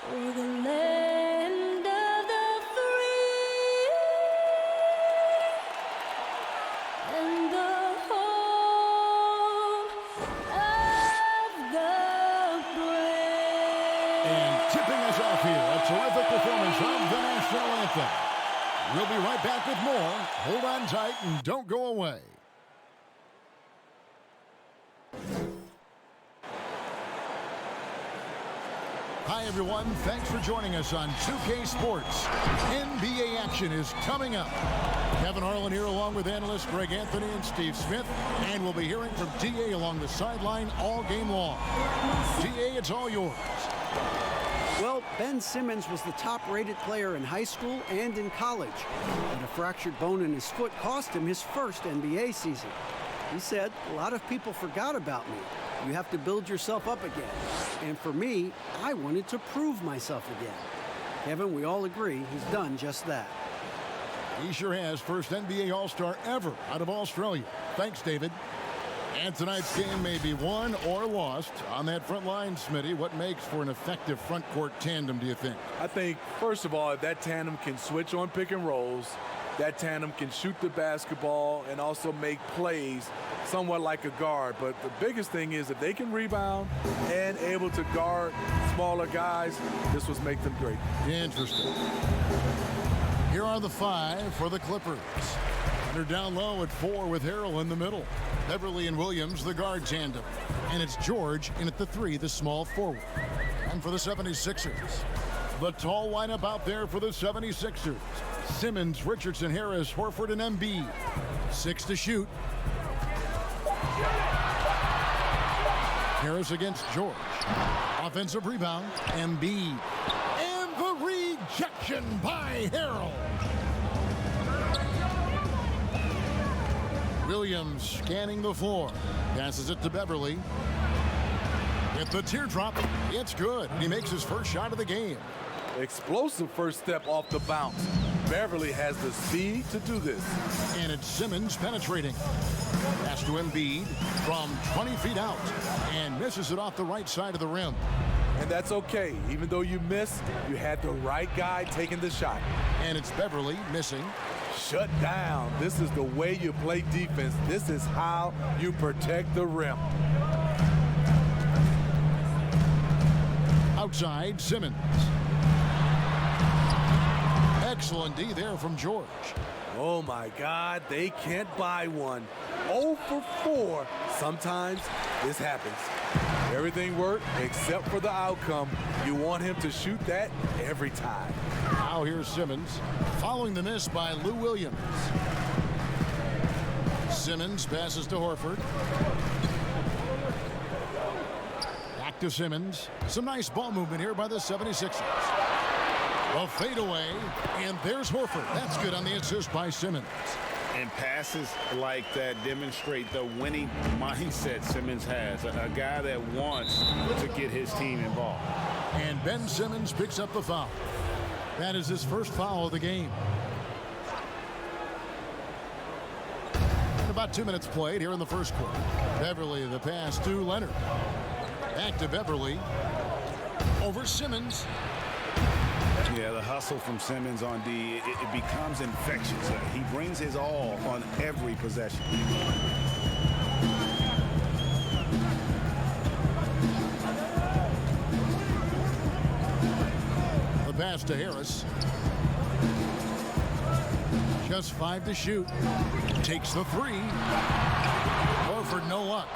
For the land of the free and the home of the brave. And tipping us off here, a terrific performance of the national anthem. We'll be right back with more. Hold on tight and don't go away. Hi, everyone. Thanks for joining us on 2K Sports. NBA action is coming up. Kevin Harlan here along with analysts Greg Anthony and Steve Smith. And we'll be hearing from D.A. along the sideline all game long. D.A., it's all yours. Well, Ben Simmons was the top-rated player in high school and in college. But a fractured bone in his foot cost him his first NBA season. He said, "A lot of people forgot about me. You have to build yourself up again. And for me, I wanted to prove myself again." Kevin, we all agree he's done just that. He sure has. First NBA All-Star ever out of Australia. Thanks, David. And tonight's game may be won or lost. On that front line, Smitty, what makes for an effective front court tandem, do you think? I think, first of all, that tandem can switch on pick and rolls. That tandem can shoot the basketball and also make plays somewhat like a guard. But the biggest thing is if they can rebound and able to guard smaller guys, this will make them great. Interesting. Here are the five for the Clippers. They're down low at 4 with Harrell in the middle. Beverly and Williams, the guard tandem. And it's George in at the 3, the small forward. And for the 76ers, the tall lineup out there for the 76ers. Simmons, Richardson, Harris, Horford, and Embiid. 6 to shoot. Harris against George. Offensive rebound, Embiid. And the rejection by Harrell. Williams scanning the floor. Passes it to Beverly. With the teardrop, it's good. He makes his first shot of the game. Explosive first step off the bounce. Beverly has the speed to do this. And it's Simmons penetrating. Pass to Embiid from 20 feet out. And misses it off the right side of the rim. And that's okay. Even though you missed, you had the right guy taking the shot. And it's Beverly missing. Shut down. This is the way you play defense. This is how you protect the rim. Outside, Simmons. Excellent D there from George. Oh, my God. They can't buy one. 0 for 4. Sometimes this happens. Everything worked except for the outcome. You want him to shoot that every time. Now here's Simmons following the miss by Lou Williams. Simmons passes to Horford. Back to Simmons. Some nice ball movement here by the 76ers. A fadeaway, and there's Horford. That's good on the assist by Simmons. And passes like that demonstrate the winning mindset Simmons has. A guy that wants to get his team involved. And Ben Simmons picks up the foul. That is his first foul of the game. About 2 minutes played here in the first quarter. Beverly, the pass to Leonard. Back to Beverly. Over Simmons. Yeah, the hustle from Simmons on D, it becomes infectious. He brings his all on every possession. The pass to Harris. Just 5 to shoot. Takes the 3. Horford, no luck.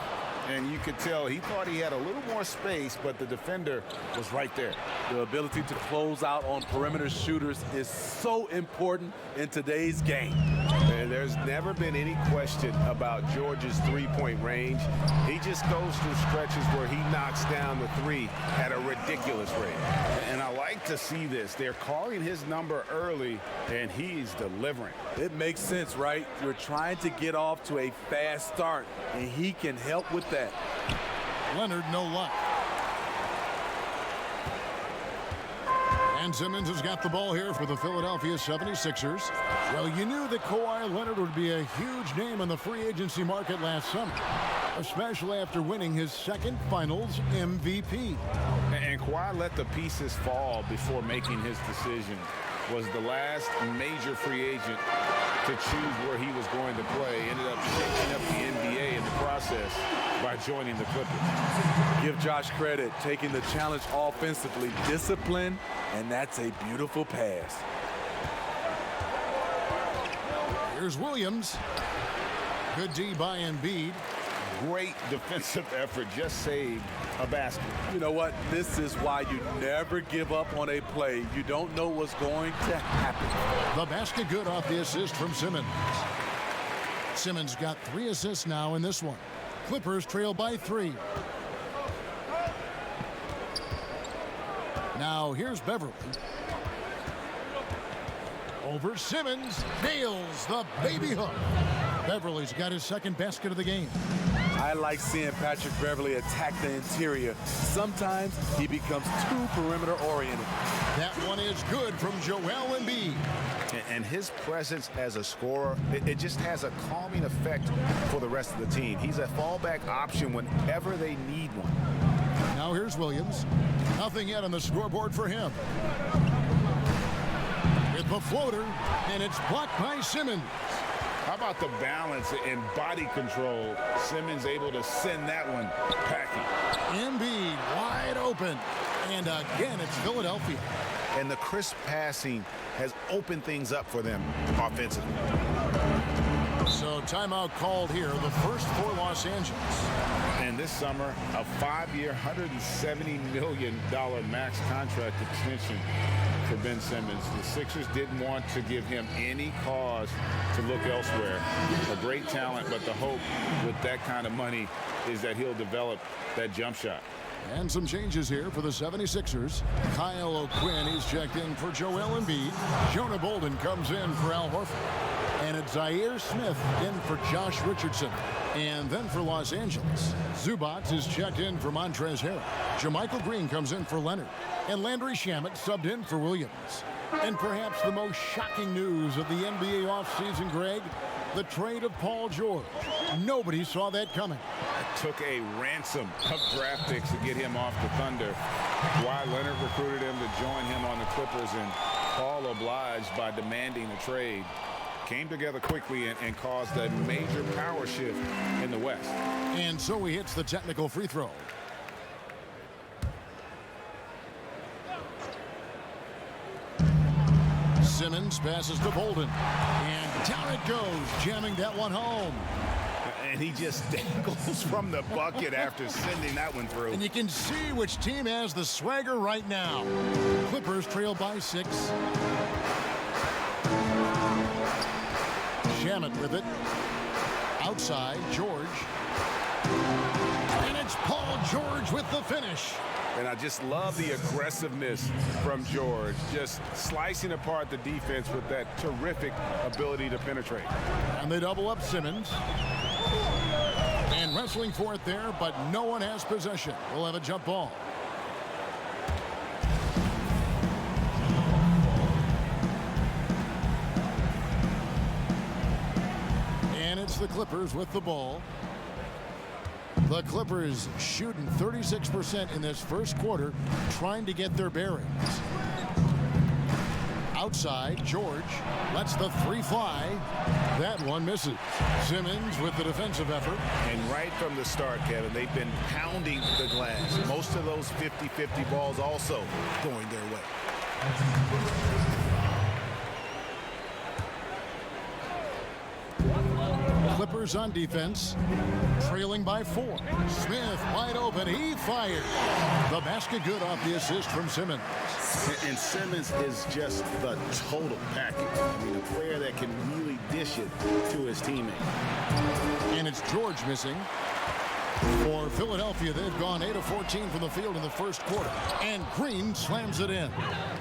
And you could tell he thought he had a little more space, but the defender was right there. The ability to close out on perimeter shooters is so important in today's game. And there's never been any question about George's three-point range. He just goes through stretches where he knocks down the 3 at a ridiculous rate. And I like to see this. They're calling his number early, and he's delivering. It makes sense, right? You're trying to get off to a fast start, and he can help with that. Leonard, no luck. And Simmons has got the ball here for the Philadelphia 76ers. Well, you knew that Kawhi Leonard would be a huge name in the free agency market last summer. especially after winning his second Finals MVP. And Kawhi let the pieces fall before making his decision. Was the last major free agent to choose where he was going to play. Ended up shaking up the NBA in the process by joining the Clippers. Give Josh credit, taking the challenge offensively, discipline, and that's a beautiful pass. Here's Williams. Good D by Embiid. Great defensive effort, just saved a basket. You know what? This is why you never give up on a play. You don't know what's going to happen. The basket good off the assist from Simmons. Simmons got 3 assists now in this one. Clippers trail by 3. Now here's Beverly. Over Simmons, nails the baby hook. Beverly's got his second basket of the game. I like seeing Patrick Beverly attack the interior. Sometimes he becomes too perimeter oriented. That one is good from Joel Embiid. And his presence as a scorer, it just has a calming effect for the rest of the team. He's a fallback option whenever they need one. Now here's Williams. Nothing yet on the scoreboard for him. With the floater, and it's blocked by Simmons. How about the balance and body control? Simmons able to send that one packing. Embiid wide open. And again, it's Philadelphia. And the crisp passing has opened things up for them offensively. So timeout called here, the first for Los Angeles. And this summer, a 5-year, $170 million max contract extension for Ben Simmons. The Sixers didn't want to give him any cause to look elsewhere. A great talent, but the hope with that kind of money is that he'll develop that jump shot. And some changes here for the 76ers. Kyle O'Quinn is checked in for Joel Embiid. Jonah Bolden comes in for Al Horford. And it's Zaire Smith in for Josh Richardson. And then for Los Angeles, Zubac is checked in for Montrezl Harrell. JaMychal Green comes in for Leonard. And Landry Shamet subbed in for Williams. And perhaps the most shocking news of the NBA offseason, Greg, the trade of Paul George. Nobody saw that coming. It took a ransom of draft picks to get him off the Thunder. Kawhi Leonard recruited him to join him on the Clippers, and Paul obliged by demanding a trade. Came together quickly and caused a major power shift in the West. And so he hits the technical free throw. Simmons passes to Bolden. And down it goes, jamming that one home. And he just dangles from the bucket after sending that one through. And you can see which team has the swagger right now. Clippers trail by 6. Shamet with it. Outside, George. And it's Paul George with the finish. And I just love the aggressiveness from George, just slicing apart the defense with that terrific ability to penetrate. And they double up Simmons. And wrestling for it there, but no one has possession. We'll have a jump ball. And it's the Clippers with the ball. The Clippers shooting 36% in this first quarter, trying to get their bearings. Outside, George lets the 3 fly. That one misses. Simmons with the defensive effort. And right from the start, Kevin, they've been pounding the glass. Most of those 50-50 balls also going their way. Clippers on defense, trailing by 4. Smith wide open, he fired. The basket good off the assist from Simmons. And Simmons is just the total package. I mean, a player that can really dish it to his teammate. And it's George missing. For Philadelphia, they've gone 8 of 14 from the field in the first quarter. And Green slams it in.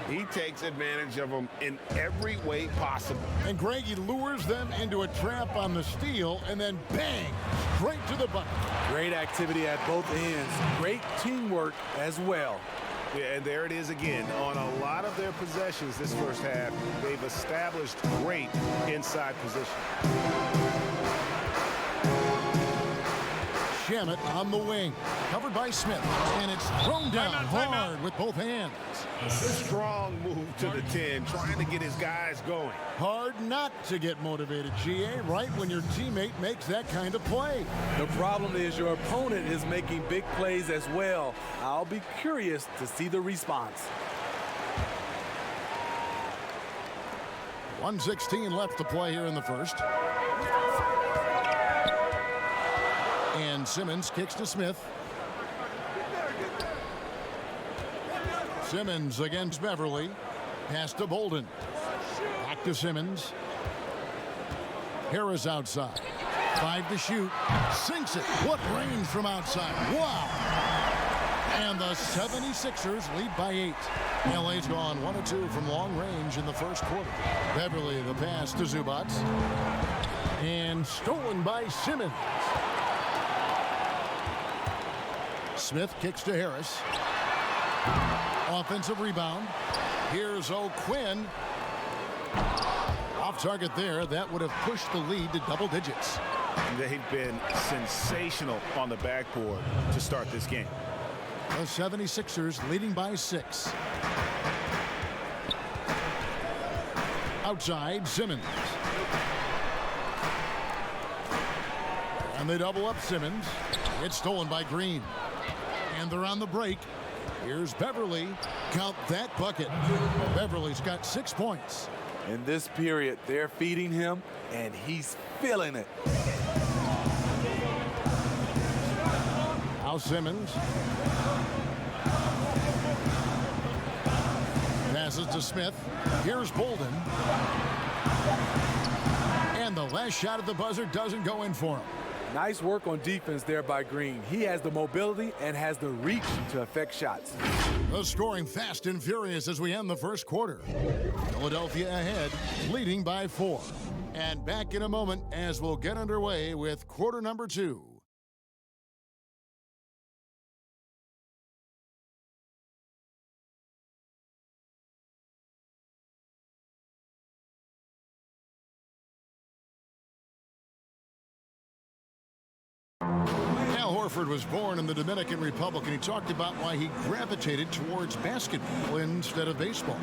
He takes advantage of them in every way possible. And Greg, he lures them into a trap on the steal, and then bang, straight to the bucket. Great activity at both ends. Great teamwork as well. Yeah, and there it is again. On a lot of their possessions this first half, they've established great inside position. Shamet on the wing. Covered by Smith. And it's thrown down hard with both hands. Strong move to the 10, trying to get his guys going. Hard not to get motivated, GA, right when your teammate makes that kind of play. The problem is your opponent is making big plays as well. I'll be curious to see the response. 1:16 left to play here in the first. And Simmons kicks to Smith. Simmons against Beverly. Pass to Bolden. Back to Simmons. Harris outside. 5 to shoot. Sinks it. What range from outside. Wow. And the 76ers lead by 8. LA's gone 1 of 2 from long range in the first quarter. Beverly the pass to Zubac. And stolen by Simmons. Smith kicks to Harris. Offensive rebound. Here's O'Quinn. Off target there. That would have pushed the lead to double digits. They've been sensational on the backboard to start this game. The 76ers leading by 6. Outside, Simmons. And they double up Simmons. It's stolen by Green. And they're on the break. Here's Beverly. Count that bucket. Beverly's got 6 points. In this period, they're feeding him, and he's feeling it. Now Simmons. Passes to Smith. Here's Bolden. And the last shot at the buzzer doesn't go in for him. Nice work on defense there by Green. He has the mobility and has the reach to affect shots. The scoring fast and furious as we end the first quarter. Philadelphia ahead, leading by 4. And back in a moment as we'll get underway with quarter number 2. Al Horford was born in the Dominican Republic, and he talked about why he gravitated towards basketball instead of baseball.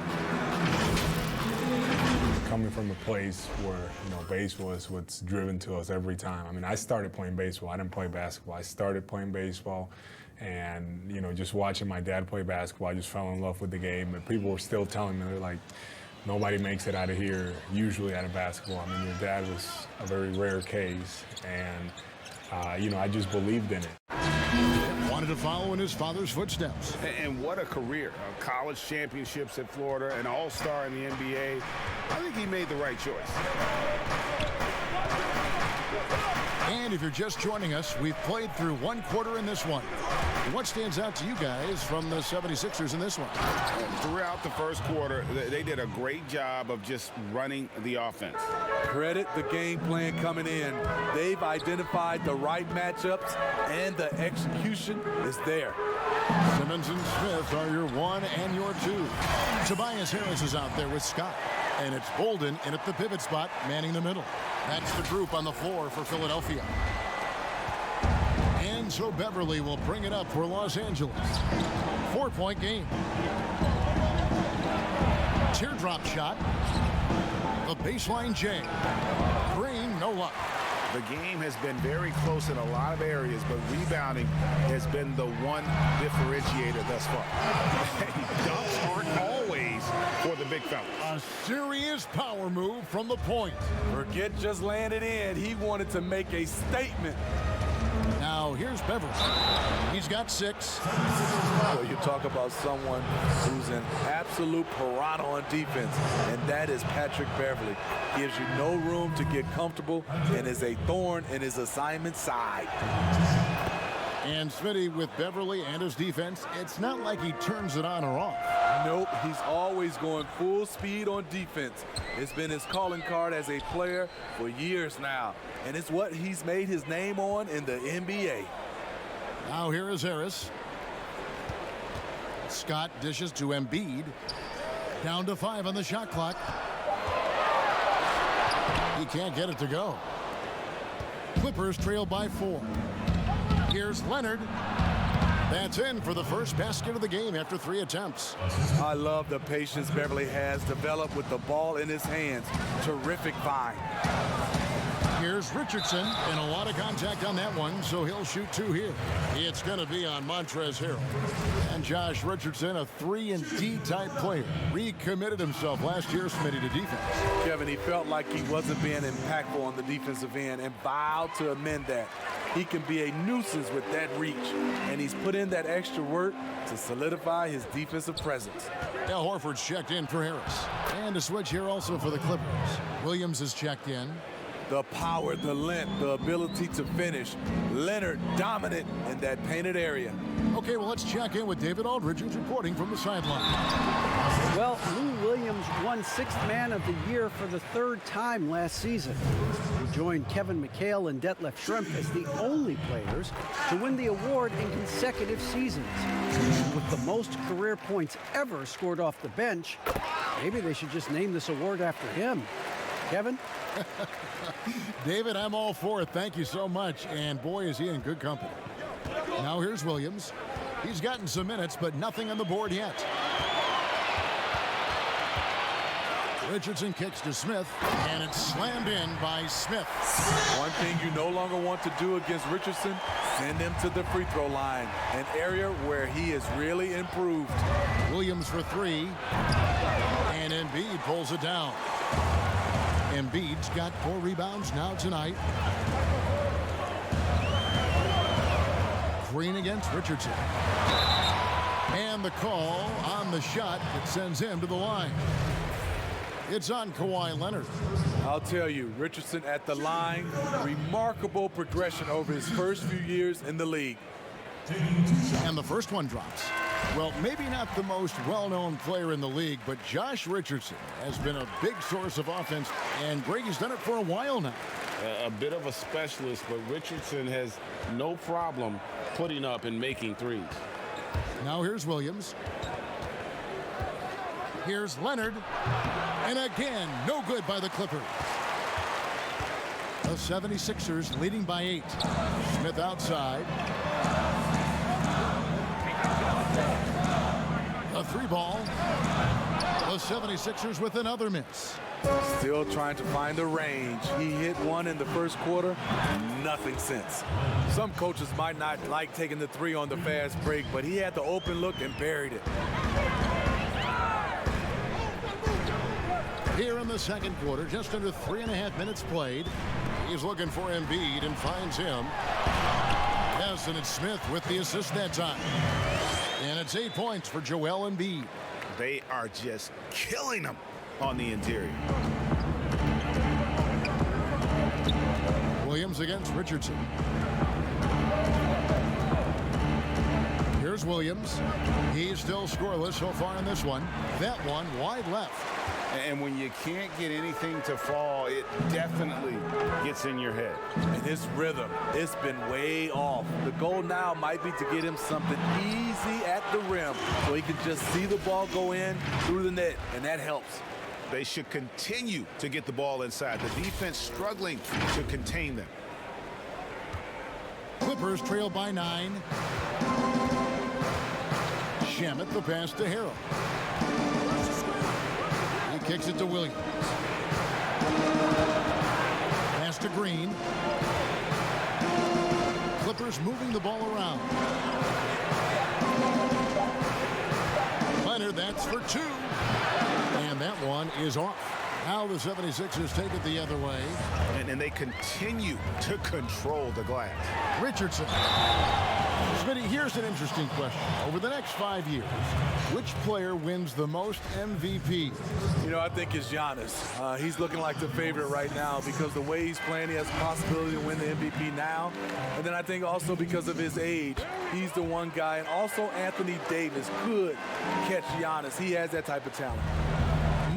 Coming from a place where, baseball is what's driven to us every time. I mean, I started playing baseball. I didn't play basketball. I started playing baseball, and, just watching my dad play basketball, I just fell in love with the game. And people were still telling me, they're like, nobody makes it out of here, usually out of basketball. I mean, your dad was a very rare case, and I just believed in it. Wanted to follow in his father's footsteps. And what a career. College championships at Florida, an all-star in the NBA. I think he made the right choice. And if you're just joining us, we've played through 1 quarter in this one. What stands out to you guys from the 76ers in this one? Throughout the first quarter, they did a great job of just running the offense. Credit the game plan coming in. They've identified the right matchups, and the execution is there. Simmons and Smith are your 1 and your 2. Tobias Harris is out there with Scott. And it's Bolden in at the pivot spot, manning the middle. That's the group on the floor for Philadelphia. And so Beverly will bring it up for Los Angeles. 4-point game. Teardrop shot. The baseline J. Green, no luck. The game has been very close in a lot of areas, but rebounding has been the one differentiator thus far. Dunks aren't always for the big fellas. A serious power move from the point. Forget just laying it in. He wanted to make a statement. Now here's Beverly. He's got 6. Well, you talk about someone who's an absolute piranha on defense, and that is Patrick Beverly. Gives you no room to get comfortable and is a thorn in his assignment side. And Smitty, with Beverly and his defense, it's not like he turns it on or off. Nope, he's always going full speed on defense. It's been his calling card as a player for years now, and it's what he's made his name on in the NBA. Now here is Harris. Scott dishes to Embiid. Down to 5 on the shot clock. He can't get it to go. Clippers trail by 4. Here's Leonard. That's in for the first basket of the game after 3 attempts. I love the patience Beverly has developed with the ball in his hands. Terrific find. Here's Richardson, and a lot of contact on that one, so he'll shoot 2 here. It's going to be on Montrezl Harrell. And Josh Richardson, a 3-and-D type player, recommitted himself last year, Smitty, to defense. Kevin, he felt like he wasn't being impactful on the defensive end and vowed to amend that. He can be a nuisance with that reach, and he's put in that extra work to solidify his defensive presence. Al Horford's checked in for Harris. And a switch here also for the Clippers. Williams is checked in. The power, the length, the ability to finish. Leonard dominant in that painted area. Okay, well, let's check in with David Aldridge, who's reporting from the sideline. Well, Lou Williams won 6th Man of the Year for the 3rd time last season. He joined Kevin McHale and Detlef Schrempf as the only players to win the award in consecutive seasons. With the most career points ever scored off the bench, maybe they should just name this award after him. Kevin? David, I'm all for it. Thank you so much. And boy, is he in good company. Now here's Williams. He's gotten some minutes, but nothing on the board yet. Richardson kicks to Smith, and it's slammed in by Smith. One thing you no longer want to do against Richardson, send him to the free throw line, an area where he has really improved. Williams for 3, and Embiid pulls it down. Embiid's got 4 rebounds now tonight. Green against Richardson. And the call on the shot that sends him to the line. It's on Kawhi Leonard. I'll tell you, Richardson at the line, remarkable progression over his first few years in the league. And the first one drops. Well, maybe not the most well-known player in the league, but Josh Richardson has been a big source of offense, and Brady's done it for a while now. A bit of a specialist, but Richardson has no problem putting up and making threes. Now here's Williams. Here's Leonard. And again, no good by the Clippers. The 76ers leading by 8. Smith outside. A 3 ball. The 76ers with another miss. Still trying to find the range. He hit one in the first quarter, nothing since. Some coaches might not like taking the 3 on the fast break, but he had the open look and buried it. Here in the second quarter, just under 3.5 minutes played. He's looking for Embiid and finds him. Yes, and it's Smith with the assist that time. And it's 8 points for Joel Embiid. They are just killing him on the interior. Williams against Richardson. Here's Williams. He's still scoreless so far in this one. That one wide left. And when you can't get anything to fall, it definitely gets in your head. And his rhythm, it's been way off. The goal now might be to get him something easy at the rim so he can just see the ball go in through the net, and that helps. They should continue to get the ball inside. The defense struggling to contain them. Clippers trail by 9. Shamet the pass to Harrell. He kicks it to Williams. Pass to Green. Clippers moving the ball around. Leonard, that's for 2. And that one is off. Now the 76ers take it the other way. And they continue to control the glass. Richardson. Smitty, here's an interesting question. Over the next 5 years, which player wins the most MVP? You know, I think it's Giannis. He's looking like the favorite right now because the way he's playing, he has a possibility to win the MVP now. And then I think also because of his age, he's the one guy. And also Anthony Davis could catch Giannis. He has that type of talent.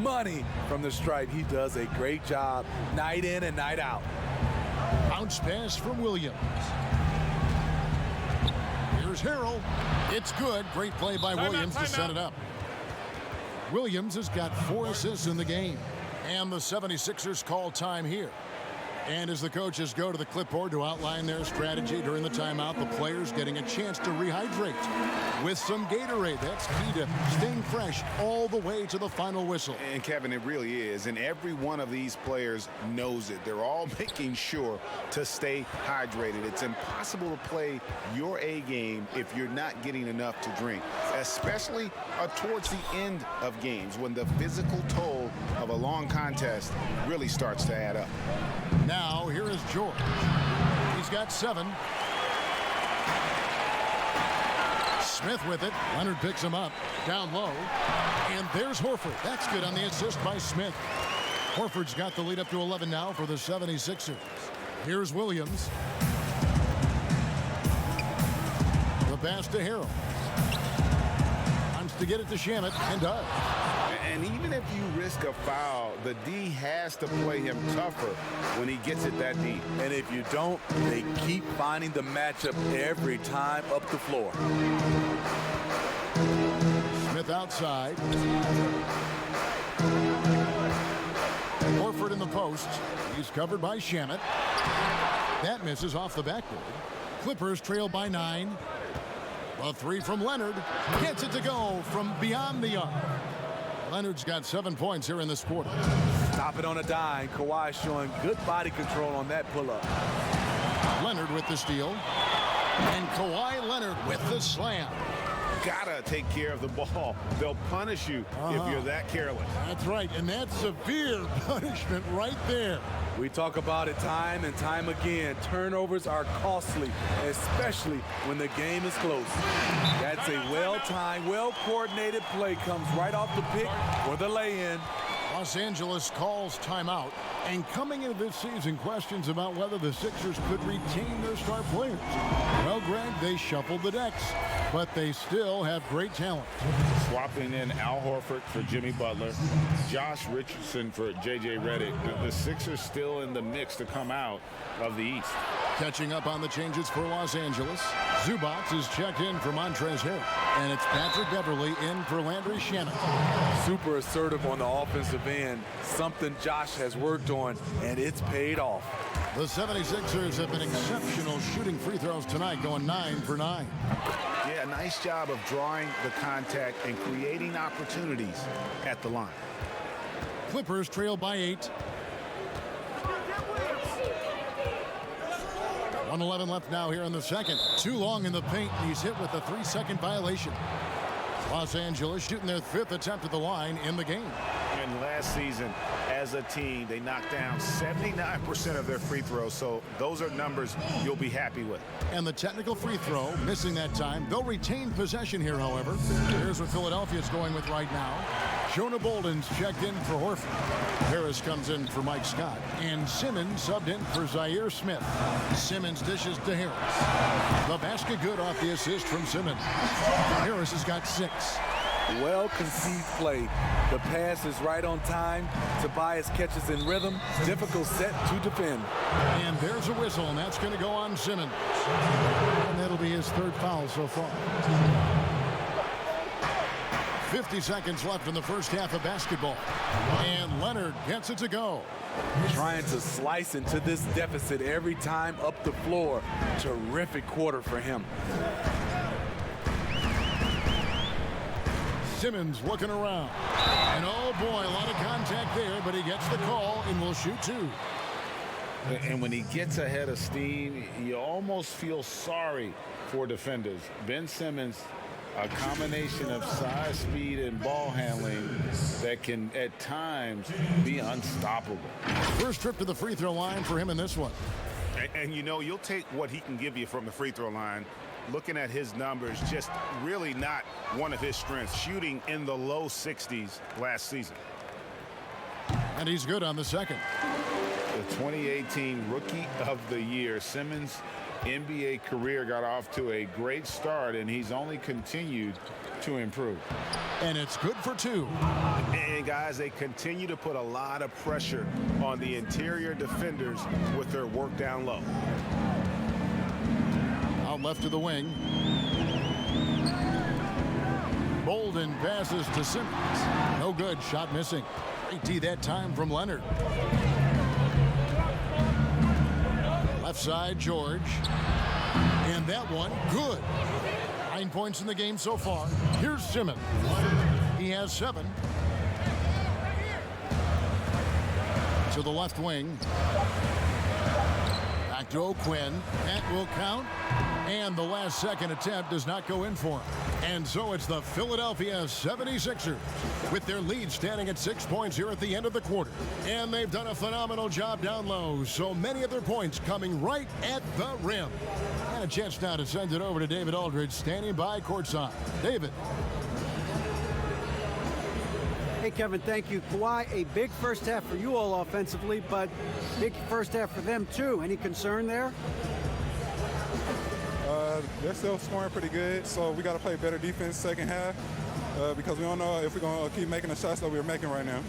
Money from the stripe. He does a great job night in and night out. Bounce pass from Williams. Here's Harrell. It's good. Great play by Williams to set it up. Williams has got 4 assists in the game. And the 76ers call time here. And as the coaches go to the clipboard to outline their strategy during the timeout, the players getting a chance to rehydrate with some Gatorade. That's key to staying fresh all the way to the final whistle. And Kevin, it really is. And every one of these players knows it. They're all making sure to stay hydrated. It's impossible to play your A game if you're not getting enough to drink, especially towards the end of games when the physical toll of a long contest really starts to add up. Now, here is George. He's got 7. Smith with it. Leonard picks him up. Down low. And there's Horford. That's good on the assist by Smith. Horford's got the lead up to 11 now for the 76ers. Here's Williams. The pass to Harrell. Wants to get it to Shamet and does. And even if you risk a foul, the D has to play him tougher when he gets it that deep. And if you don't, they keep finding the matchup every time up the floor. Smith outside. Horford in the post. He's covered by Shamet. That misses off the backboard. Clippers trail by 9. A 3 from Leonard. Gets it to go from beyond the arc. Leonard's got 7 points here in this quarter. Stop it on a dime. Kawhi showing good body control on that pull-up. Leonard with the steal. And Kawhi Leonard with the slam. Gotta take care of the ball. They'll punish you if you're that careless. That's right, and that's severe punishment right there. We talk about it time and time again. Turnovers are costly, especially when the game is close. That's a well-timed, well-coordinated play. Comes right off the pick for the lay-in. Los Angeles calls timeout. And coming into this season, questions about whether the Sixers could retain their star players. Well, Greg, they shuffled the decks, but they still have great talent. Swapping in Al Horford for Jimmy Butler, Josh Richardson for J.J. Redick. The Sixers still in the mix to come out of the East. Catching up on the changes for Los Angeles. Zubac is checked in for Montrezl Harrell. And it's Patrick Beverley in for Landry Shamet. Super assertive on the offensive end. Something Josh has worked on, and it's paid off. The 76ers have been exceptional shooting free throws tonight, going 9 for 9. Yeah, nice job of drawing the contact and creating opportunities at the line. Clippers trail by 8. 1:11 left now here in the second. Too long in the paint, and he's hit with a 3-second violation. Los Angeles shooting their 5th attempt at the line in the game. And last season, as a team, they knocked down 79% of their free throws, so those are numbers you'll be happy with. And the technical free throw, missing that time. They'll retain possession here, however. Here's what Philadelphia's going with right now. Jonah Bolden's checked in for Horford. Harris comes in for Mike Scott. And Simmons subbed in for Zaire Smith. Simmons dishes to Harris. The basket good off the assist from Simmons. Harris has got 6. Well-conceived play. The pass is right on time. Tobias catches in rhythm. Difficult set to defend. And there's a whistle, and that's going to go on Simmons. And that'll be his 3rd foul so far. 50 seconds left in the first half of basketball. And Leonard gets it to go. Trying to slice into this deficit every time up the floor. Terrific quarter for him. Simmons looking around. And oh boy, a lot of contact there, but he gets the call and will shoot 2. And when he gets ahead of steam, you almost feel sorry for defenders. Ben Simmons, a combination of size, speed, and ball handling that can, at times, be unstoppable. First trip to the free throw line for him in this one. And you know, you'll take what he can give you from the free throw line. Looking at his numbers, just really not one of his strengths. Shooting in the low 60s last season. And he's good on the second. The 2018 Rookie of the Year, Simmons' NBA career got off to a great start, and he's only continued to improve. And it's good for 2. And guys, they continue to put a lot of pressure on the interior defenders with their work down low. Out left to the wing. Bolden passes to Simmons. No good. Shot missing. Great D that time from Leonard. Left side, George. And that one, good. 9 points in the game so far. Here's Simmons. He has 7. To the left wing. Back to O'Quinn. That will count. And the last second attempt does not go in for him. And so it's the Philadelphia 76ers with their lead standing at 6 points here at the end of the quarter. And they've done a phenomenal job down low. So many of their points coming right at the rim. And a chance now to send it over to David Aldridge standing by courtside. David. Hey, Kevin, thank you. Kawhi, a big first half for you all offensively, but big first half for them too. Any concern there? They're still scoring pretty good, so we got to play better defense second half because we don't know if we're going to keep making the shots that we're making right now.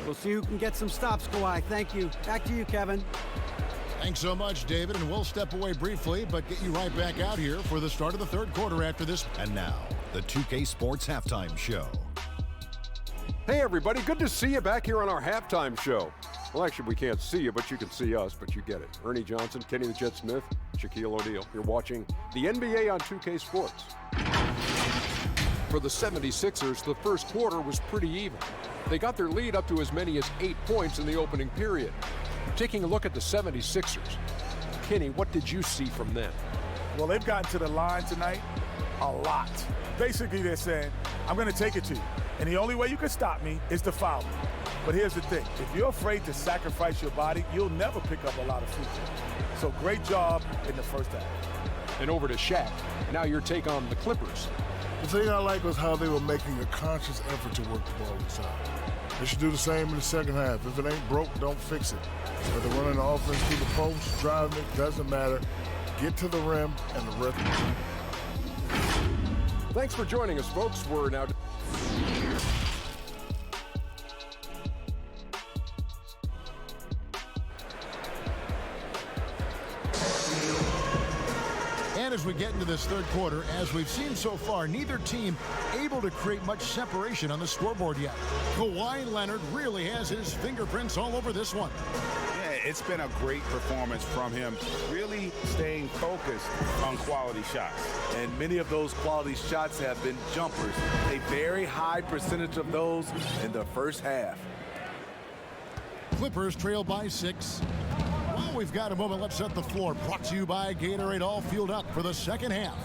We'll see who can get some stops, Kawhi. Thank you. Back to you, Kevin. Thanks so much, David, and we'll step away briefly, but get you right back out here for the start of the third quarter after this. And now, the 2K Sports Halftime Show. Hey, everybody. Good to see you back here on our halftime show. Well, actually, we can't see you, but you can see us, but you get it. Ernie Johnson, Kenny the Jet Smith, Shaquille O'Neal. You're watching the NBA on 2K Sports. For the 76ers, the first quarter was pretty even. They got their lead up to as many as 8 points in the opening period. Taking a look at the 76ers, Kenny, what did you see from them? Well, they've gotten to the line tonight a lot. Basically, they're saying, I'm going to take it to you, and the only way you can stop me is to foul me. But here's the thing. If you're afraid to sacrifice your body, you'll never pick up a lot of free throws. So great job in the first half. And over to Shaq. Now your take on the Clippers. The thing I like was how they were making a conscious effort to work the ball inside. They should do the same in the second half. If it ain't broke, don't fix it. Whether running the offense through the post, driving it, doesn't matter. Get to the rim and the rest. Thanks for joining us, folks. We're now... And as we get into this third quarter, as we've seen so far, neither team able to create much separation on the scoreboard yet. Kawhi Leonard really has his fingerprints all over this one. Yeah, it's been a great performance from him, really staying focused on quality shots. And many of those quality shots have been jumpers. A very high percentage of those in the first half. Clippers trail by 6. Well, we've got a moment. Let's set the floor. Brought to you by Gatorade, all fueled up for the second half.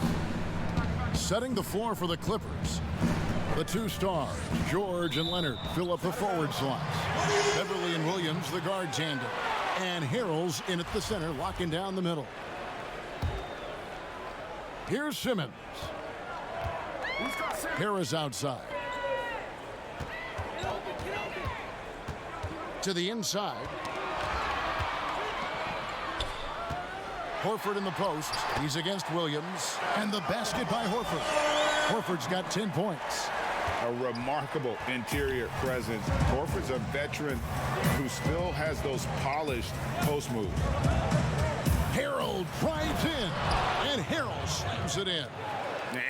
Setting the floor for the Clippers. The two stars, George and Leonard, fill up the forward slots. Beverly and Williams, the guard tandem. And Harrell's in at the center, locking down the middle. Here's Simmons. Harris outside. To the inside. Horford in the post. He's against Williams. And the basket by Horford. Horford's got 10 points. A remarkable interior presence. Horford's a veteran who still has those polished post moves. Harold drives in. And Harold slams it in.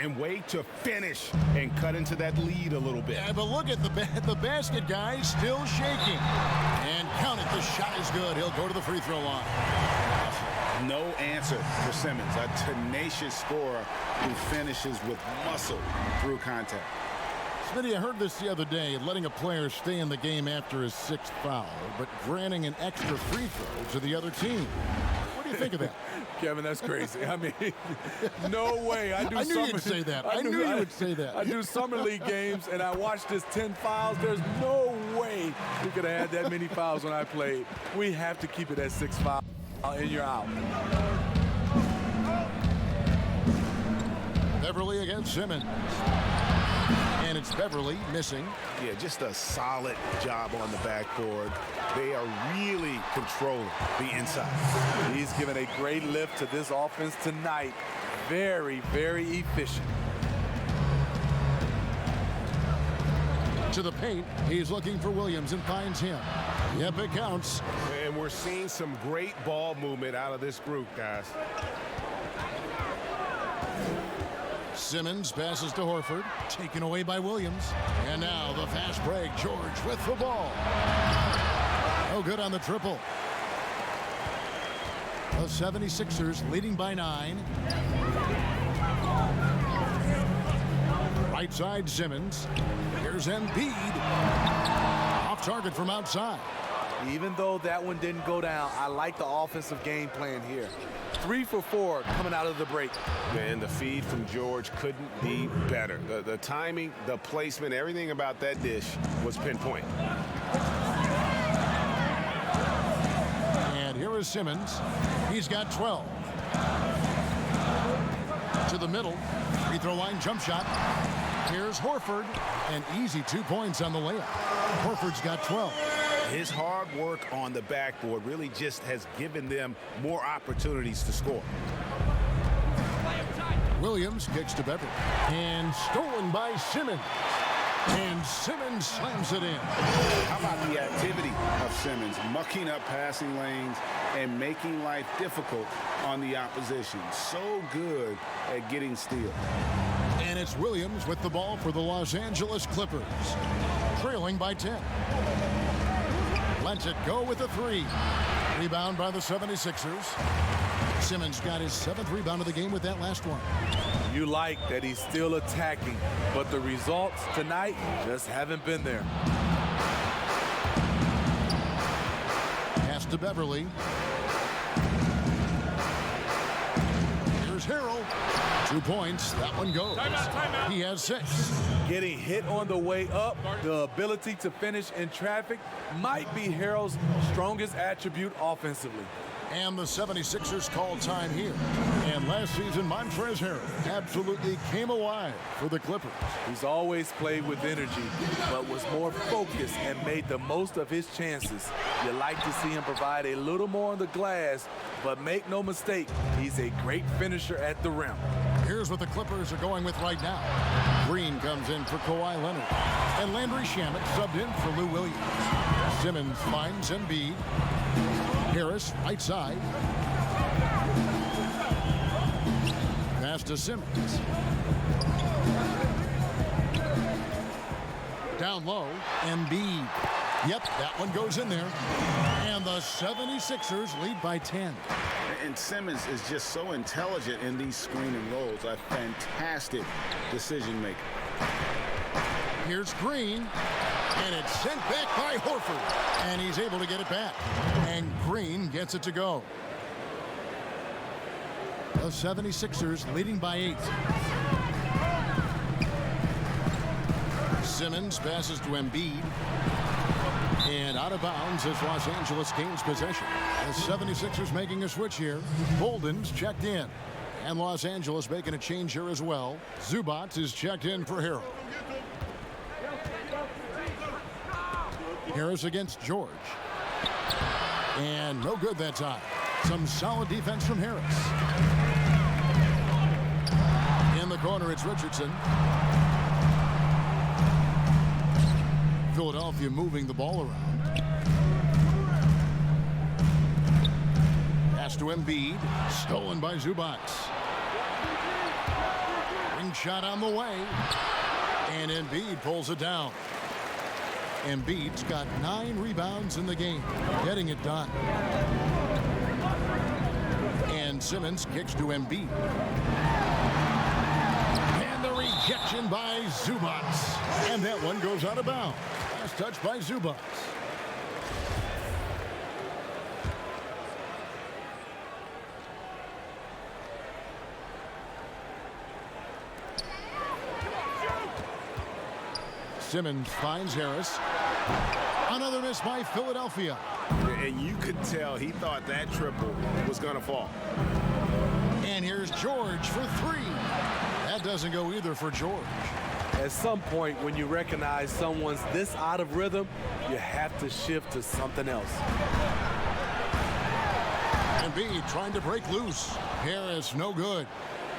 And way to finish and cut into that lead a little bit. Yeah, but look at the basket guy still shaking. And count it. The shot is good. He'll go to the free throw line. No answer for Simmons, a tenacious scorer who finishes with muscle through contact. Smitty, I heard this the other day, letting a player stay in the game after his 6th foul, but granting an extra free throw to the other team. What do you think of that? Kevin, that's crazy. I mean, no way. I knew you'd say that. I knew you would say that. I do summer league games, and I watched this 10 fouls. There's no way we could have had that many fouls when I played. We have to keep it at 6 fouls, and you're out. Beverly against Simmons. And it's Beverly missing. Yeah, just a solid job on the backboard. They are really controlling the inside. He's given a great lift to this offense tonight. Very, very efficient. To the paint, he's looking for Williams and finds him. Yep, it counts. And we're seeing some great ball movement out of this group, guys. Simmons passes to Horford, taken away by Williams. And now the fast break, George with the ball. Oh, good on the triple. The 76ers leading by 9. Right side, Simmons. Here's Embiid. Off target from outside. Even though that one didn't go down, I like the offensive game plan here. 3 for 4 coming out of the break. Man, the feed from George couldn't be better. The timing, the placement, everything about that dish was pinpoint. And here is Simmons. He's got 12. To the middle. Free throw line jump shot. Here's Horford. An easy 2 points on the layup. Horford's got 12. His hard work on the backboard really just has given them more opportunities to score. Williams kicks to Beverly. And stolen by Simmons. And Simmons slams it in. How about the activity of Simmons, mucking up passing lanes and making life difficult on the opposition. So good at getting steals. And it's Williams with the ball for the Los Angeles Clippers. Trailing by 10. Lets it go with a 3. Rebound by the 76ers. Simmons got his 7th rebound of the game with that last one. You like that he's still attacking, but the results tonight just haven't been there. Pass to Beverly. Here's Harrell. 2 points. That one goes. Timeout. He has 6. Getting hit on the way up, the ability to finish in traffic might be Harrell's strongest attribute offensively. And the 76ers call time here. And last season, Montrezl Harrell absolutely came alive for the Clippers. He's always played with energy, but was more focused and made the most of his chances. You like to see him provide a little more on the glass, but make no mistake, he's a great finisher at the rim. Here's what the Clippers are going with right now. Green comes in for Kawhi Leonard. And Landry Shamet subbed in for Lou Williams. Simmons finds Embiid. Harris, right side. Pass to Simmons. Down low, Embiid. Yep, that one goes in there. And the 76ers lead by 10. And Simmons is just so intelligent in these screen and rolls. A fantastic decision maker. Here's Green. And it's sent back by Horford. And he's able to get it back. And Green gets it to go. The 76ers leading by 8. Simmons passes to Embiid. And out of bounds as Los Angeles gains possession. The 76ers making a switch here. Bolden's checked in. And Los Angeles making a change here as well. Zubac is checked in for Harrell. Harris against George. And no good that time. Some solid defense from Harris. In the corner, it's Richardson. Philadelphia moving the ball around. Pass to Embiid. Stolen by Zubac. Ring shot on the way. And Embiid pulls it down. Embiid's got 9 rebounds in the game, getting it done. And Simmons kicks to Embiid. And the rejection by Zubac. And that one goes out of bounds. Last touch by Zubac. Simmons finds Harris. Another miss by Philadelphia. And you could tell he thought that triple was going to fall. And here's George for 3. That doesn't go either for George. At some point, when you recognize someone's this out of rhythm, you have to shift to something else. Embiid trying to break loose. Harris, no good.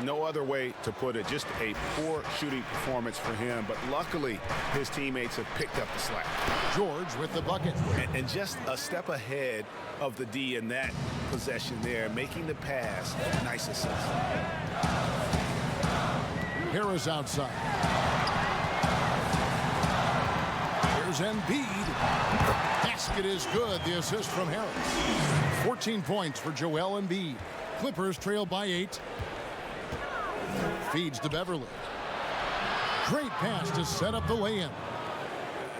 No other way to put it. Just a poor shooting performance for him. But luckily, his teammates have picked up the slack. George with the bucket. And just a step ahead of the D in that possession there, making the pass. Nice assist. Harris outside. Here's Embiid. Basket is good. The assist from Harris. 14 points for Joel Embiid. Clippers trail by 8. Feeds to Beverly. Great pass to set up the lay-in.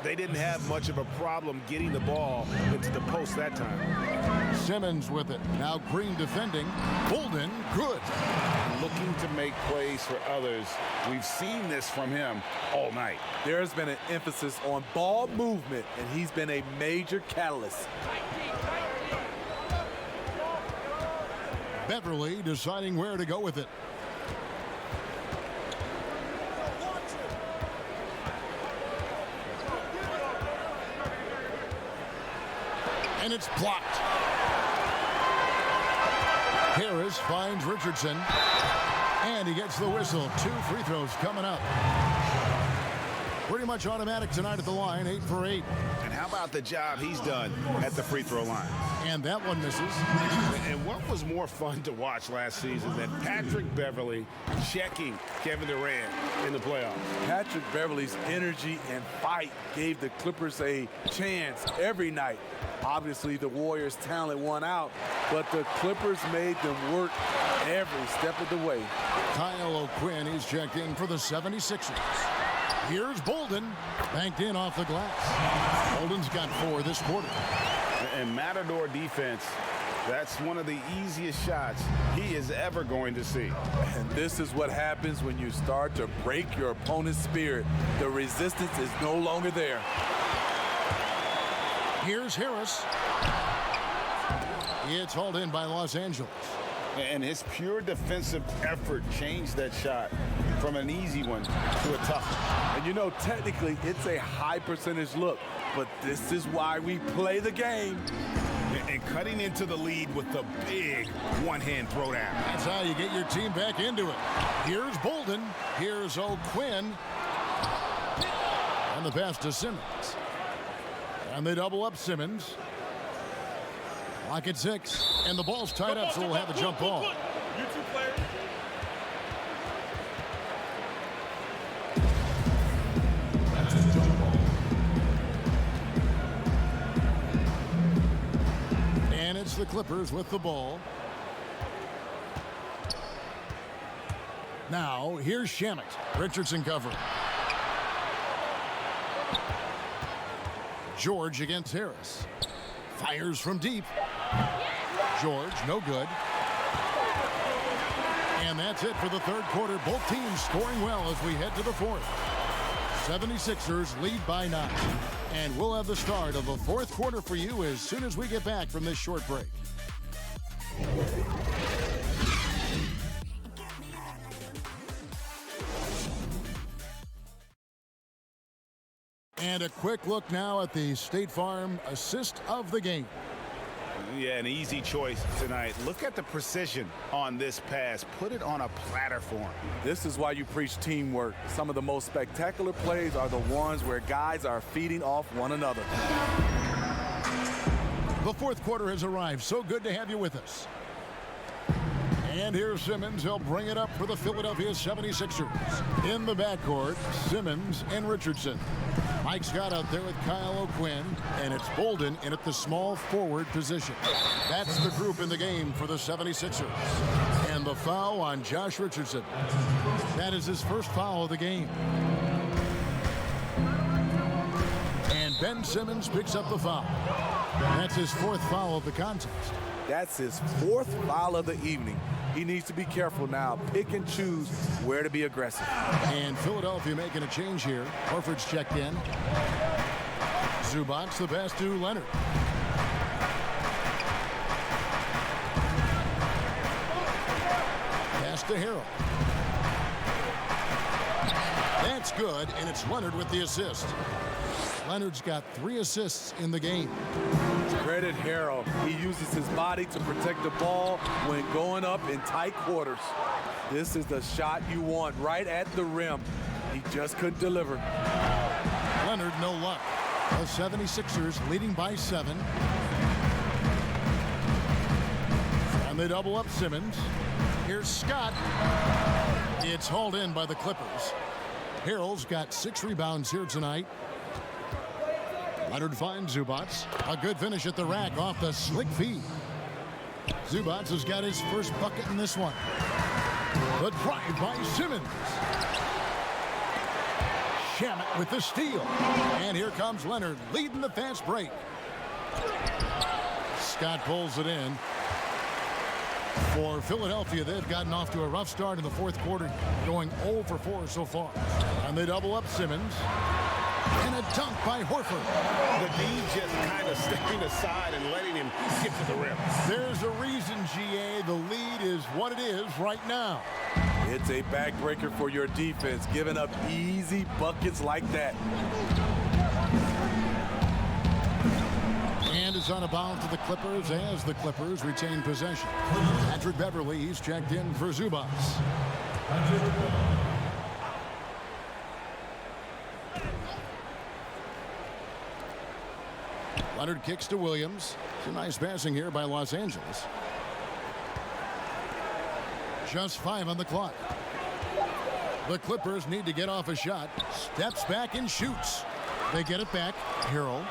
They didn't have much of a problem getting the ball into the post that time. Simmons with it. Now Green defending. Bolden, good. Looking to make plays for others. We've seen this from him all night. There's been an emphasis on ball movement, and he's been a major catalyst. Beverly deciding where to go with it. And it's blocked. Harris finds Richardson. And he gets the whistle. 2 free throws coming up. Pretty much automatic tonight at the line, 8 for 8. And how about the job he's done at the free throw line? And that one misses. And what was more fun to watch last season than Patrick Beverly checking Kevin Durant in the playoffs? Patrick Beverly's energy and fight gave the Clippers a chance every night. Obviously, the Warriors' talent won out, but the Clippers made them work every step of the way. Kyle O'Quinn is checked in for the 76ers. Here's Bolden, banked in off the glass. Bolden's got 4 this quarter. And Matador defense, that's one of the easiest shots he is ever going to see. And this is what happens when you start to break your opponent's spirit. The resistance is no longer there. Here's Harris. It's hauled in by Los Angeles. And his pure defensive effort changed that shot from an easy one to a tough one. And you know, technically, it's a high percentage look, but this is why we play the game. And cutting into the lead with the big one-hand throwdown. That's how you get your team back into it. Here's Bolden. Here's O'Quinn. And the pass to Simmons. And they double up Simmons. Lock at 6. And the ball's tied up, so we'll have a jump ball. You 2 players. And it's the Clippers with the ball. Now, here's Shamet. Richardson covering. George against Harris. Fires from deep. George, no good. And that's it for the third quarter. Both teams scoring well as we head to the fourth. 76ers lead by 9. And we'll have the start of the fourth quarter for you as soon as we get back from this short break. And a quick look now at the State Farm assist of the game. Yeah, an easy choice tonight. Look at the precision on this pass. Put it on a platter for him. This is why you preach teamwork. Some of the most spectacular plays are the ones where guys are feeding off one another. The fourth quarter has arrived. So good to have you with us. And here's Simmons. He'll bring it up for the Philadelphia 76ers. In the backcourt, Simmons and Richardson. Mike Scott out there with Kyle O'Quinn, and it's Bolden in at the small forward position. That's the group in the game for the 76ers. And the foul on Josh Richardson. That is his first foul of the game. And Ben Simmons picks up the foul. That's his 4th foul of the contest. That's his 4th foul of the evening. He needs to be careful now. Pick and choose where to be aggressive. And Philadelphia making a change here. Horford's checked in. Zubac, the pass to Leonard. Pass to Harrell. That's good, and it's Leonard with the assist. Leonard's got 3 assists in the game. Credit Harrell. He uses his body to protect the ball when going up in tight quarters. This is the shot you want right at the rim. He just couldn't deliver. Leonard, no luck. The 76ers leading by 7. And they double up Simmons. Here's Scott. It's hauled in by the Clippers. Harrell's got 6 rebounds here tonight. Leonard finds Zubac. A good finish at the rack off the slick feed. Zubac has got his first bucket in this one. The drive by Simmons. Shamet with the steal. And here comes Leonard leading the fast break. Scott pulls it in. For Philadelphia, they've gotten off to a rough start in the fourth quarter, going 0 for 4 so far. And they double up Simmons. And a dunk by Horford. The D just kind of stepping aside and letting him get to the rim. There's a reason, GA, the lead is what it is right now. It's a backbreaker for your defense, giving up easy buckets like that. And it's on a bounce to the Clippers as the Clippers retain possession. Patrick Beverly, he's checked in for Zubac. Leonard kicks to Williams. It's a nice passing here by Los Angeles. Just 5 on the clock. The Clippers need to get off a shot. Steps back and shoots. They get it back. Harrell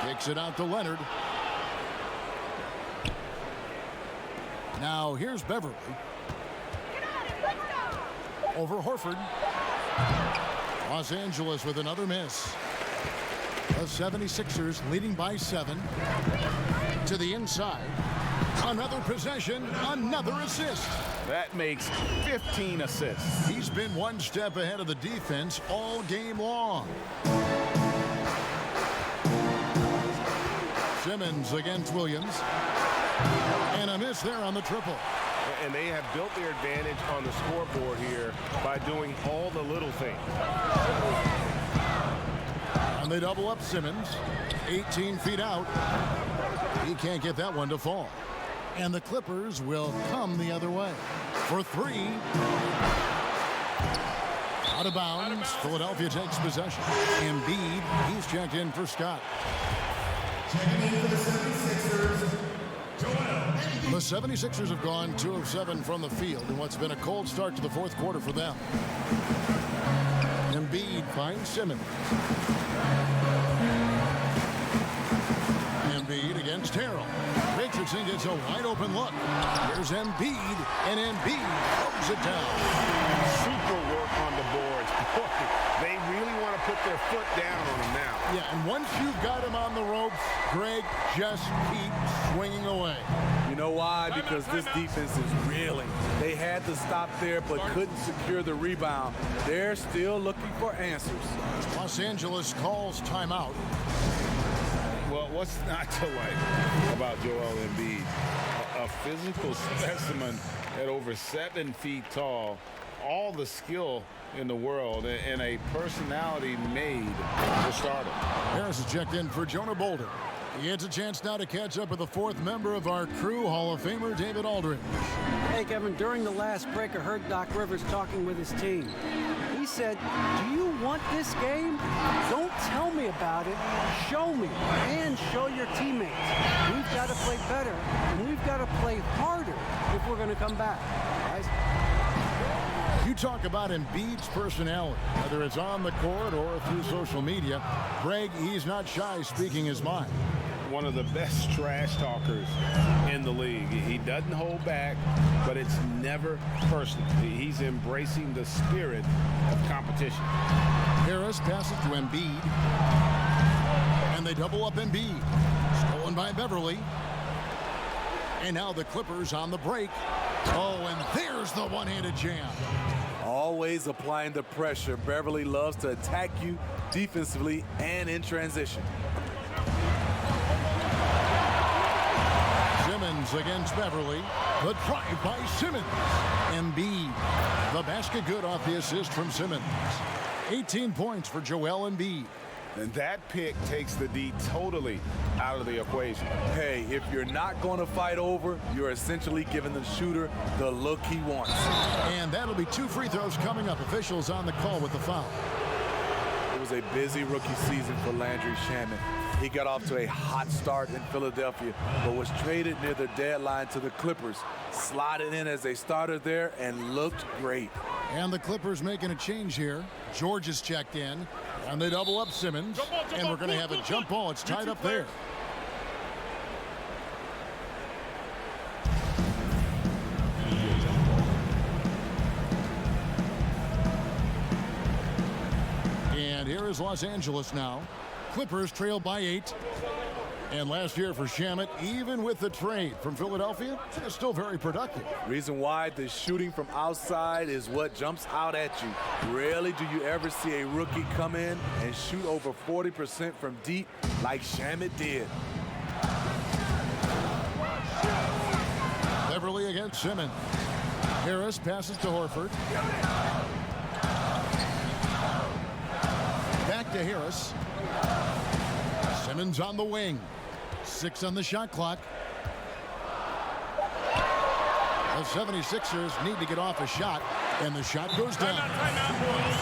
kicks it out to Leonard. Now here's Beverly. Over Horford. Los Angeles with another miss. The 76ers leading by 7. To the inside. Another possession, another assist. That makes 15 assists. He's been one step ahead of the defense all game long. Simmons against Williams. And a miss there on the triple. And they have built their advantage on the scoreboard here by doing all the little things. And they double up Simmons. 18 feet out. He can't get that one to fall. And the Clippers will come the other way. For 3. Out of bounds. Philadelphia takes possession. Embiid, he's checked in for Scott. The 76ers have gone 2 of 7 from the field in what's been a cold start to the fourth quarter for them. Embiid finds Simmons. Embiid against Harrell. Richardson gets a wide open look. Here's Embiid, and Embiid throws it down. Super work on the boards. They really want to put their foot down on him now. Yeah, and once you've got him on the ropes, Greg, just keep swinging away. You know why? Because this defense is reeling. They had to stop there but couldn't secure the rebound. They're still looking for answers. Los Angeles calls timeout. Well, what's not to like about Joel Embiid? A physical specimen at over 7 feet tall, all the skill in the world, and a personality made for starter. Harris is checked in for Jonah Bolden. He gets a chance now to catch up with the 4th member of our crew, Hall of Famer David Aldridge. Hey, Kevin, during the last break, I heard Doc Rivers talking with his team. He said, do you want this game? Don't tell me about it. Show me and show your teammates. We've got to play better, and we've got to play harder if we're going to come back. Guys? You talk about Embiid's personality, whether it's on the court or through social media. Greg, he's not shy speaking his mind. One of the best trash talkers in the league. He doesn't hold back, but it's never personal. He's embracing the spirit of competition. Harris passes to Embiid. And they double up Embiid. Stolen by Beverly. And now the Clippers on the break. Oh, and there's the one-handed jam. Always applying the pressure. Beverly loves to attack you defensively and in transition. Simmons against Beverly. The drive by Simmons. Embiid. The basket good off the assist from Simmons. 18 points for Joel Embiid. And that pick takes the D totally out of the equation. Hey, if you're not going to fight over, you're essentially giving the shooter the look he wants. And that'll be 2 free throws coming up. Officials on the call with the foul. It was a busy rookie season for Landry Shamet. He got off to a hot start in Philadelphia, but was traded near the deadline to the Clippers. Slotted in as a starter there and looked great. And the Clippers making a change here. George is checked in, and they double up Simmons. And we're going to have a jump ball. It's tied up there. Here's Los Angeles now. Clippers trail by 8. And last year for Shamet, even with the trade from Philadelphia, it's still very productive. Reason why the shooting from outside is what jumps out at you. Rarely do you ever see a rookie come in and shoot over 40% from deep like Shamet did. Beverly against Simmons. Harris passes to Horford. Back to Harris. Simmons on the wing. 6 on the shot clock. The 76ers need to get off a shot, and the shot goes down.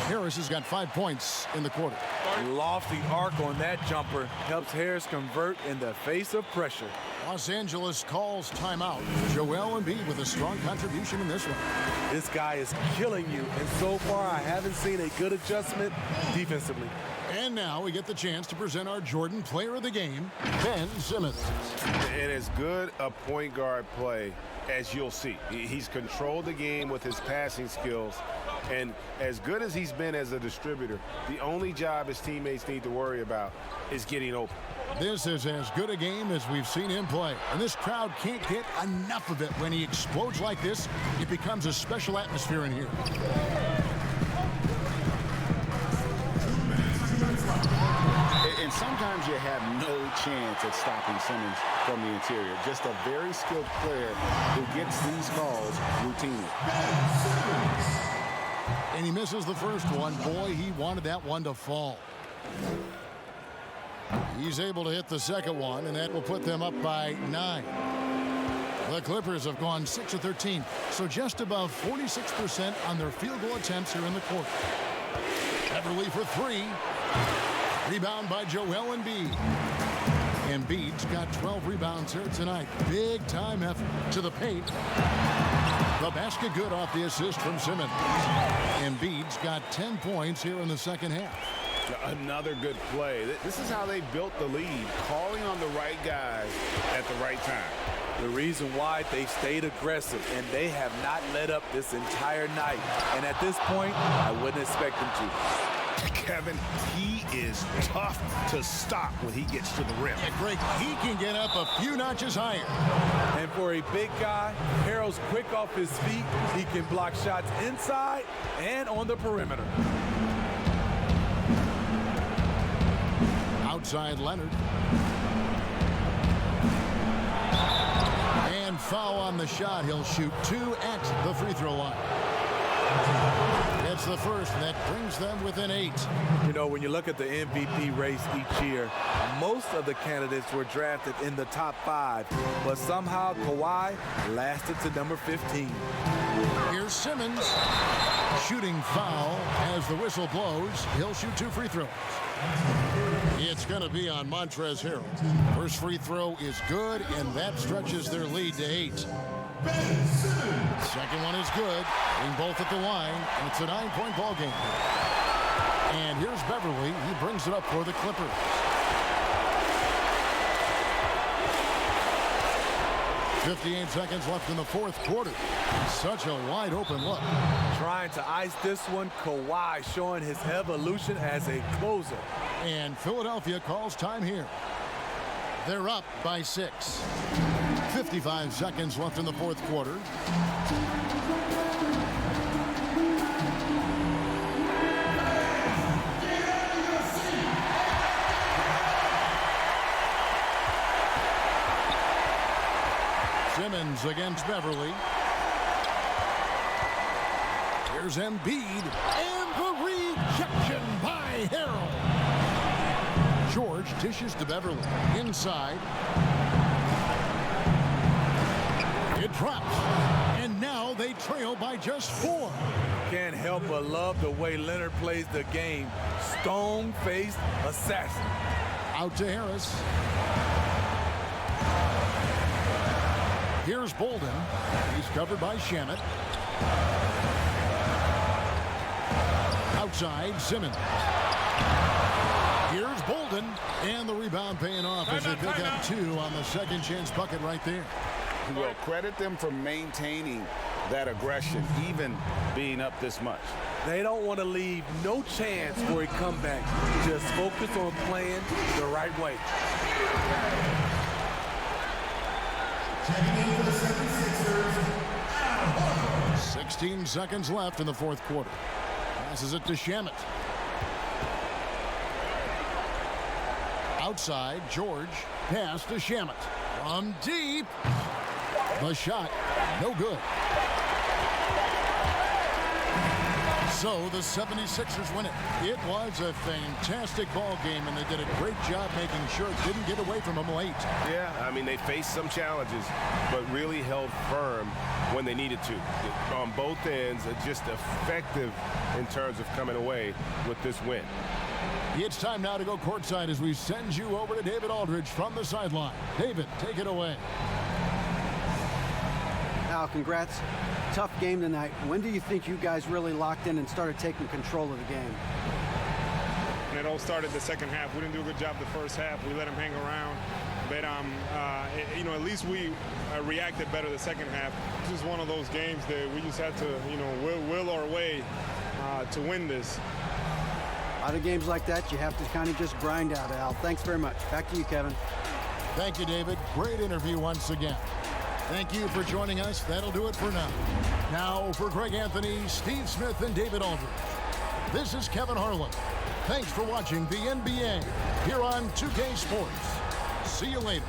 Harris has got 5 points in the quarter. Lofty arc on that jumper helps Harris convert in the face of pressure. Los Angeles calls timeout. Joel Embiid with a strong contribution in this one. This guy is killing you, and so far I haven't seen a good adjustment defensively. And now we get the chance to present our Jordan Player of the Game, Ben Simmons. And as good a point guard play as you'll see. He's controlled the game with his passing skills. And as good as he's been as a distributor, the only job his teammates need to worry about is getting open. This is as good a game as we've seen him play. And this crowd can't get enough of it. When he explodes like this, it becomes a special atmosphere in here. And sometimes you have no chance at stopping Simmons from the interior. Just a very skilled player who gets these calls routinely. And he misses the first one. Boy, he wanted that one to fall. He's able to hit the second one, and that will put them up by 9. The Clippers have gone 6 of 13, so just above 46% on their field goal attempts here in the quarter. Beverly for 3. Rebound by Joel Embiid. Embiid's got 12 rebounds here tonight. Big time effort to the paint. The basket good off the assist from Simmons. Embiid's got 10 points here in the second half. Another good play. This is how they built the lead, calling on the right guys at the right time. The reason why they stayed aggressive, and they have not let up this entire night. And at this point, I wouldn't expect them to. Kevin, he is tough to stop when he gets to the rim. Yeah, Greg, he can get up a few notches higher. And for a big guy, Harrell's quick off his feet. He can block shots inside and on the perimeter. Outside Leonard. And foul on the shot. He'll shoot 2 at the free throw line. That's the first, and that brings them within 8. You know, when you look at the MVP race each year, most of the candidates were drafted in the top 5, but somehow Kawhi lasted to number 15. Here's Simmons. Shooting foul as the whistle blows. He'll shoot 2 free throws. It's going to be on Montrezl Harrell. First free throw is good, and that stretches their lead to 8. Second one is good. Being both at the line, and it's a 9-point ball game. And here's Beverly. He brings it up for the Clippers. .58 seconds left in the fourth quarter. Such a wide open look. Trying to ice this one. Kawhi showing his evolution as a closer. And Philadelphia calls time here. They're up by 6. 55 seconds left in the fourth quarter. Simmons against Beverly. Here's Embiid, and the rejection by Harrell. George dishes to Beverly. Inside. It drops. And now they trail by just 4. Can't help but love the way Leonard plays the game. Stone-faced assassin. Out to Harris. Here's Bolden. He's covered by Shamet. Outside, Simmons. Here's Bolden. And the rebound paying off as they pick up 2 on the second chance bucket right there. Well, credit them for maintaining that aggression, even being up this much. They don't want to leave no chance for a comeback. Just focus on playing the right way. Checking in for the 76ers, 16 seconds left in the fourth quarter. Passes it to Shamet. Outside, George. Pass to Shamet. From deep. The shot, no good. So the 76ers win it. It was a fantastic ball game, and they did a great job making sure it didn't get away from them late. Yeah, I mean, they faced some challenges, but really held firm when they needed to. On both ends, just effective in terms of coming away with this win. It's time now to go courtside as we send you over to David Aldridge from the sideline. David, take it away. Al, congrats. Tough game tonight. When do you think you guys really locked in and started taking control of the game? And it all started the second half. We didn't do a good job the first half. We let them hang around. But, you know, at least we reacted better the second half. This is one of those games that we just had to, you know, will our way to win this. A lot of games like that, you have to kind of just grind out, Al. Thanks very much. Back to you, Kevin. Thank you, David. Great interview once again. Thank you for joining us. That'll do it for now. Now for Greg Anthony, Steve Smith, and David Aldridge. This is Kevin Harlan. Thanks for watching the NBA here on 2K Sports. See you later.